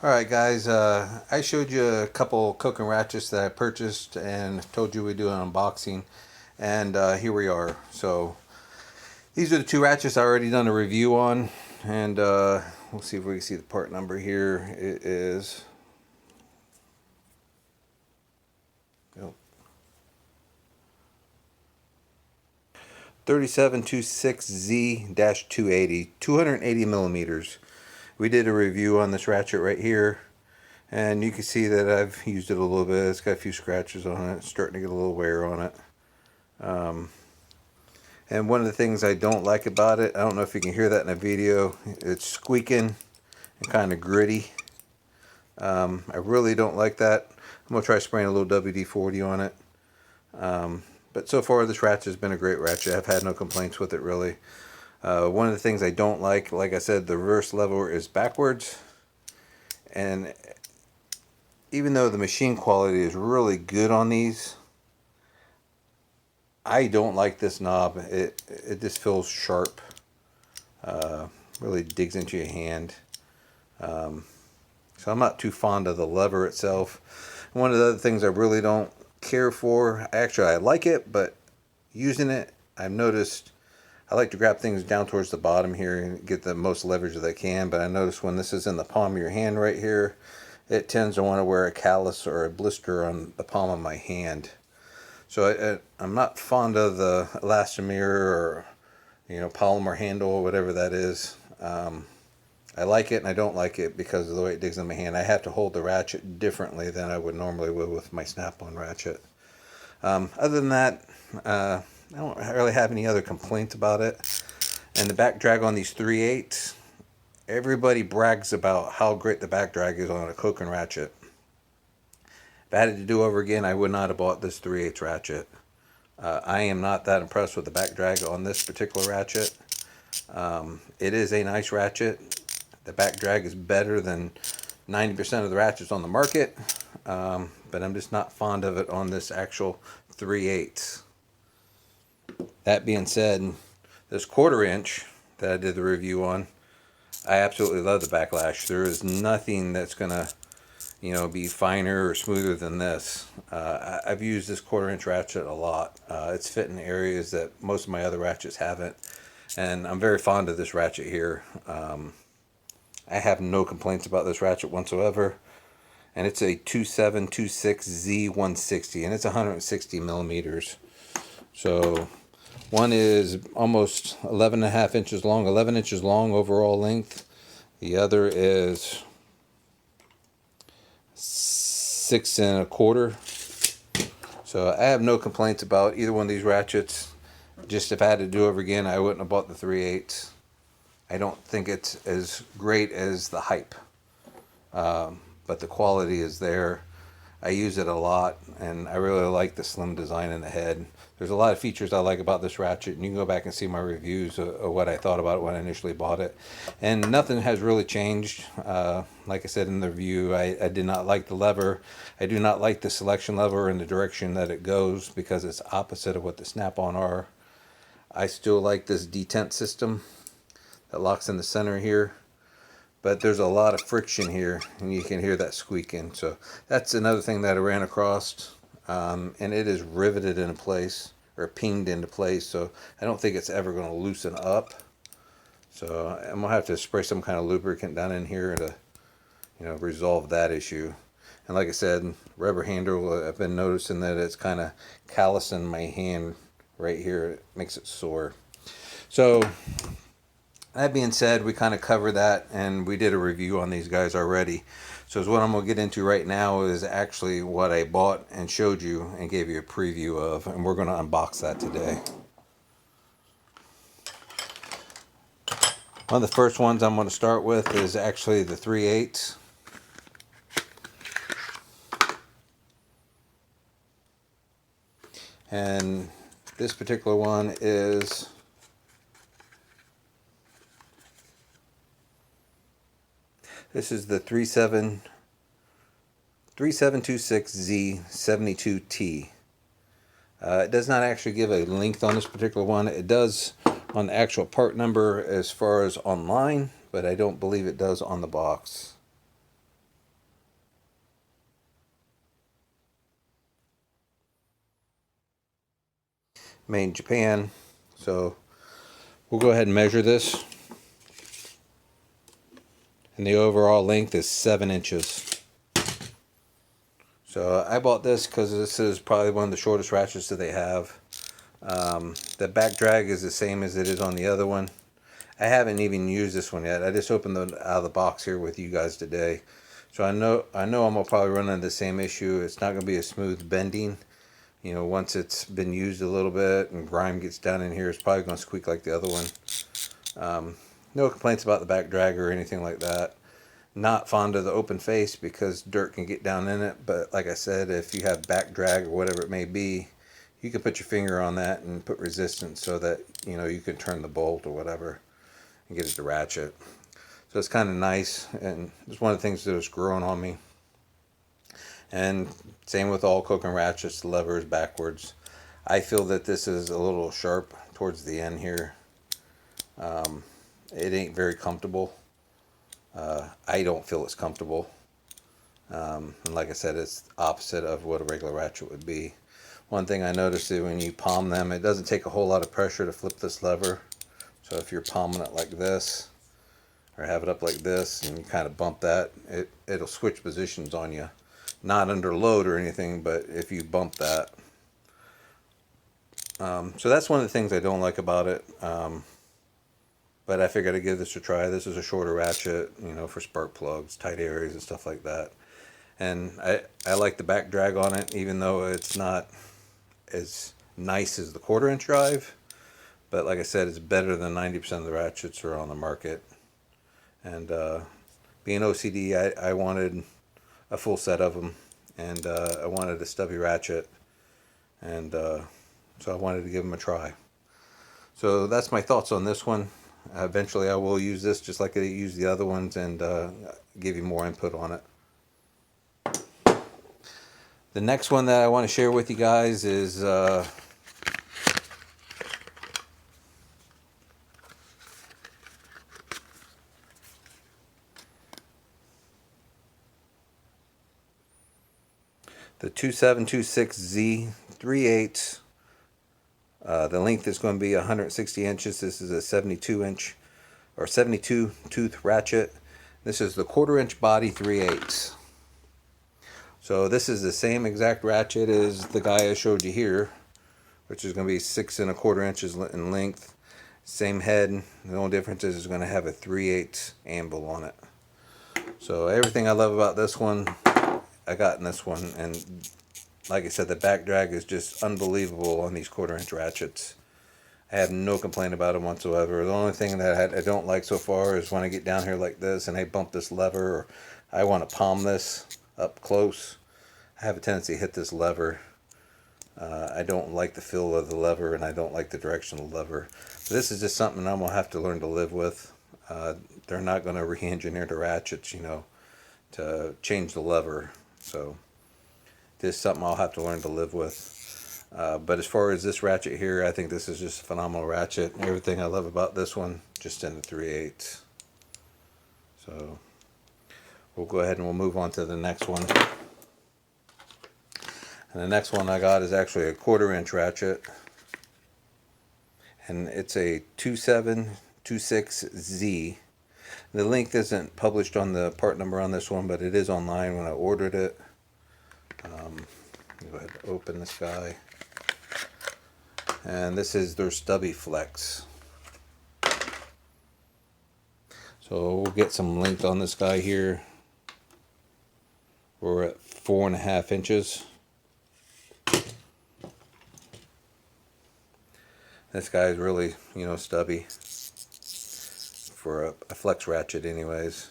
Alright guys, I showed you a couple Koken ratchets that I purchased and told you we'd do an unboxing, and here we are. So these are the two ratchets I already done a review on, and we'll see if we can see the part number here. It is 3726Z-280, 280 millimeters. We did a review on this ratchet right here, and you can see that I've used it a little bit. It's got a few scratches on it. It's starting to get a little wear on it. And one of the things I don't like about it, I don't know if you can hear that in the video, it's squeaking and kind of gritty. I really don't like that. I'm going to try spraying a little WD-40 on it. But so far this ratchet has been a great ratchet. I've had no complaints with it really. One of the things I don't like I said, the reverse lever is backwards. And even though the machine quality is really good on these, I don't like this knob. It just feels sharp. Really digs into your hand. So I'm not too fond of the lever itself. One of the other things I really don't care for, actually I like it, but using it, I've noticed I like to grab things down towards the bottom here and get the most leverage that I can, but I notice when this is in the palm of your hand right here, it tends to want to wear a callus or a blister on the palm of my hand. So I'm not fond of the elastomer or polymer handle or whatever that is. I like it and I don't like it because of the way it digs in my hand. I have to hold the ratchet differently than I would normally with my snap-on ratchet. Other than that, I don't really have any other complaints about it. And the back drag on these 3/8, everybody brags about how great the back drag is on a Koken ratchet. If I had it to do over again, I would not have bought this 3/8 ratchet. I am not that impressed with the back drag on this particular ratchet. It is a nice ratchet. The back drag is better than 90% of the ratchets on the market, but I'm just not fond of it on this actual 3/8. That being said, this 1/4 inch that I did the review on, I absolutely love the backlash. There is nothing that's gonna be finer or smoother than this. I've used this 1/4 inch ratchet a lot. It's fit in areas that most of my other ratchets haven't, and I'm very fond of this ratchet here. I have no complaints about this ratchet whatsoever, and it's a 2726Z160, and it's 160 millimeters. So one is almost 11.5 inches long, 11 inches long overall length. The other is 6 1/4. So I have no complaints about either one of these ratchets. Just if I had to do over again, I wouldn't have bought the 3/8. I don't think it's as great as the hype, but the quality is there. I use it a lot, and I really like the slim design in the head. There's a lot of features I like about this ratchet, and you can go back and see my reviews of what I thought about it when I initially bought it. And nothing has really changed. Like I said in the review, I did not like the lever. I do not like the selection lever in the direction that it goes because it's opposite of what the snap-on are. I still like this detent system that locks in the center here, but there's a lot of friction here and you can hear that squeaking. So that's another thing that I ran across, and it is riveted into place or pinged into place, so I don't think it's ever going to loosen up. So I'm gonna have to spray some kind of lubricant down in here to resolve that issue. And like I said, rubber handle, I've been noticing that it's kind of callousing my hand right here. It makes it sore. So that being said, we kind of covered that, and we did a review on these guys already. So what I'm going to get into right now is actually what I bought and showed you and gave you a preview of, and we're going to unbox that today. One of the first ones I'm going to start with is actually the 3/8. And this particular one is the 3726Z72T. It does not actually give a length on this particular one. It does on the actual part number as far as online, but I don't believe it does on the box. made in Japan. So we'll go ahead and measure this. And the overall length is 7 inches. So I bought this because this is probably one of the shortest ratchets that they have. The back drag is the same as it is on the other one. I haven't even used this one yet. I just opened it out of the box here with you guys today. So I know I'm gonna probably run into the same issue. It's not gonna be a smooth bending. You know, once it's been used a little bit and grime gets down in here, it's probably gonna squeak like the other one. No complaints about the back drag or anything like that. Not fond of the open face because dirt can get down in it, but like I said, if you have back drag or whatever it may be, you can put your finger on that and put resistance so that, you know, you can turn the bolt or whatever and get it to ratchet. So it's kind of nice, and it's one of the things that was growing on me. And same with all Koken ratchets, the lever is backwards. I feel that this is a little sharp towards the end here. It ain't very comfortable. I don't feel it's comfortable. And like I said, it's opposite of what a regular ratchet would be. One thing I noticed is when you palm them, it doesn't take a whole lot of pressure to flip this lever. So if you're palming it like this, or have it up like this, and you kind of bump that, it'll switch positions on you. Not under load or anything, but if you bump that. So that's one of the things I don't like about it. But I figured I'd give this a try. This is a shorter ratchet, you know, for spark plugs, tight areas, and stuff like that. And I like the back drag on it, even though it's not as nice as the 1/4 inch drive. But like I said, it's better than 90% of the ratchets that are on the market. And being OCD, I wanted a full set of them. And I wanted a stubby ratchet. And so I wanted to give them a try. So that's my thoughts on this one. Eventually I will use this just like I used the other ones and give you more input on it. The next one that I want to share with you guys is the 2726Z 3/8. The length is going to be 160 inches. This is a 72 inch or 72 tooth ratchet. This is the 1/4 inch body 3/8. So this is the same exact ratchet as the guy I showed you here, which is going to be 6 1/4 inches in length. Same head. The only difference is it's going to have a 3/8 anvil on it. So everything I love about this one, I got in this one. And like I said, the back drag is just unbelievable on these 1/4 inch ratchets. I have no complaint about them whatsoever. The only thing that I don't like so far is when I get down here like this and I bump this lever, or I want to palm this up close. I have a tendency to hit this lever. I don't like the feel of the lever, and I don't like the direction of the lever. So this is just something I'm going to have to learn to live with. They're not going to re-engineer the ratchets, you know, to change the lever. So this is something I'll have to learn to live with. But as far as this ratchet here, I think this is just a phenomenal ratchet. Everything I love about this one, just in the 3/8. So we'll go ahead and we'll move on to the next one. And the next one I got is actually a 1/4 inch ratchet. And it's a 2726Z. The length isn't published on the part number on this one, but it is online when I ordered it. Go ahead and open this guy. And this is their stubby flex. So we'll get some length on this guy here. We're at 4.5 inches. This guy is really, you know, stubby for a flex ratchet anyways.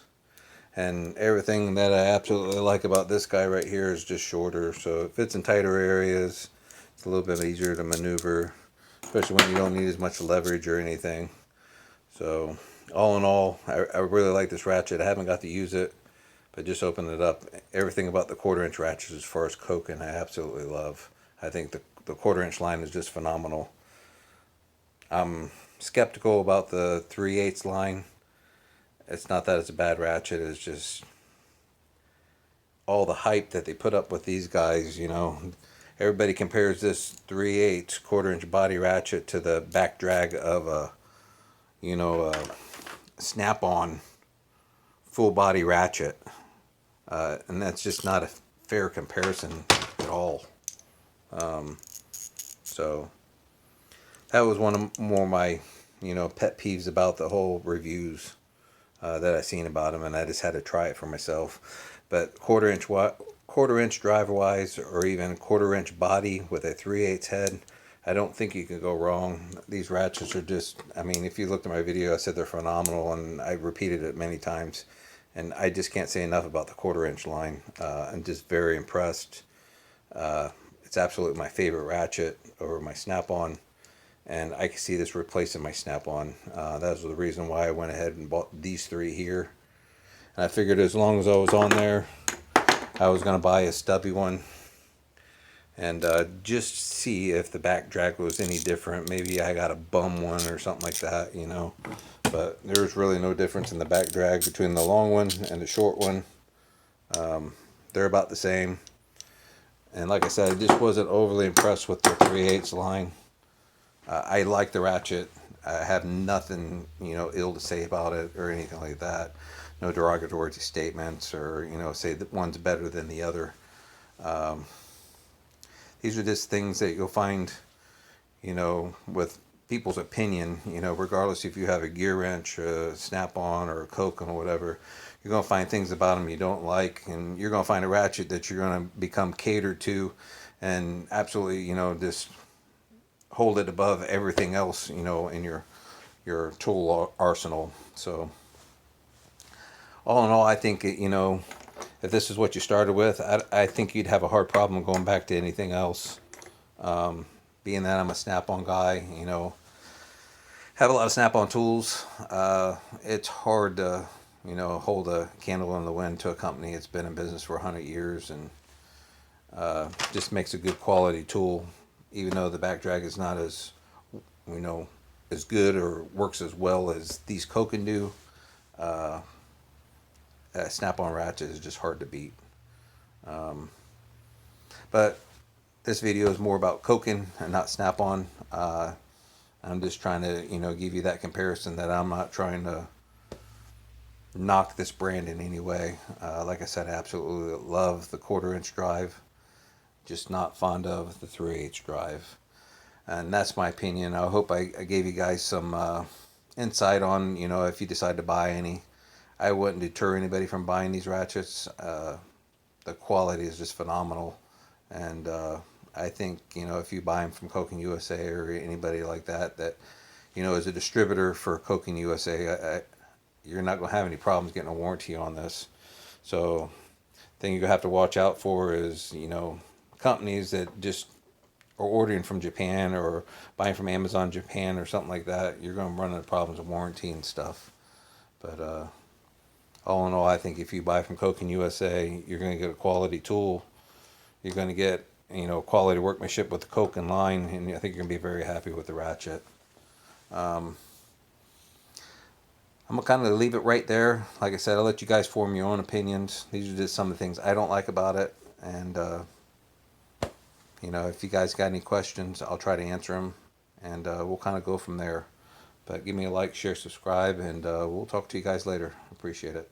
And everything that I absolutely like about this guy right here is just shorter. So it fits in tighter areas. It's a little bit easier to maneuver, especially when you don't need as much leverage or anything. So all in all, I really like this ratchet. I haven't got to use it, but just opened it up. Everything about the 1/4 inch ratchets as far as Koken, I absolutely love. I think the 1/4 inch line is just phenomenal. I'm skeptical about the 3/8 line. It's not that it's a bad ratchet, it's just all the hype that they put up with these guys, you know. everybody compares this 3/8 quarter-inch body ratchet to the back drag of a, a snap-on full body ratchet, and that's just not a fair comparison at all. So that was one of more my, pet peeves about the whole reviews that I seen about them, and I just had to try it for myself. But quarter inch driver wise, or even quarter-inch body with a 3/8 head, I don't think you can go wrong. These ratchets are just, I mean, if you looked at my video, I said they're phenomenal, and I repeated it many times. And I just can't say enough about the quarter-inch line. I'm just very impressed. It's absolutely my favorite ratchet over my snap-on, and I can see this replacing my snap-on. That was the reason why I went ahead and bought these three here. And I figured as long as I was on there, I was going to buy a stubby one and just see if the back drag was any different. Maybe I got a bum one or something like that, But there's really no difference in the back drag between the long one and the short one. They're about the same. And like I said, I just wasn't overly impressed with the 3/8 line. I like the ratchet. I have nothing, ill to say about it or anything like that. No derogatory statements or, say that one's better than the other. These are just things that you'll find, with people's opinion, regardless if you have a gear wrench, a snap-on, or a Koken or whatever, you're going to find things about them you don't like, and you're going to find a ratchet that you're going to become catered to and absolutely, just hold it above everything else, in your tool arsenal. So all in all, I think, if this is what you started with, I think you'd have a hard problem going back to anything else. Being that I'm a snap-on guy, have a lot of snap-on tools, it's hard to, hold a candle in the wind to a company that's been in business for 100 years and just makes a good quality tool, even though the back drag is not as, as good or works as well as these Koken do. Snap-on ratchet is just hard to beat. But this video is more about Koken and not snap-on. I'm just trying to, give you that comparison, that I'm not trying to knock this brand in any way. Like I said, I absolutely love the quarter-inch drive, just not fond of the 3/8 drive. And that's my opinion. I hope I gave you guys some insight on, if you decide to buy any. I wouldn't deter anybody from buying these ratchets. The quality is just phenomenal. And I think, if you buy them from Koken USA or anybody like that, as a distributor for Koken USA, you're not going to have any problems getting a warranty on this. So the thing you have to watch out for is, companies that just are ordering from Japan or buying from Amazon Japan or something like that. You're going to run into problems with warranty and stuff. But all in all, I think if you buy from Koken USA, you're going to get a quality tool. You're going to get, quality workmanship with the Koken line, and I think you're going to be very happy with the ratchet. I'm going to kind of leave it right there. Like I said, I'll let you guys form your own opinions. These are just some of the things I don't like about it. And, if you guys got any questions, I'll try to answer them. And we'll kind of go from there. But give me a like, share, subscribe, and we'll talk to you guys later. Appreciate it.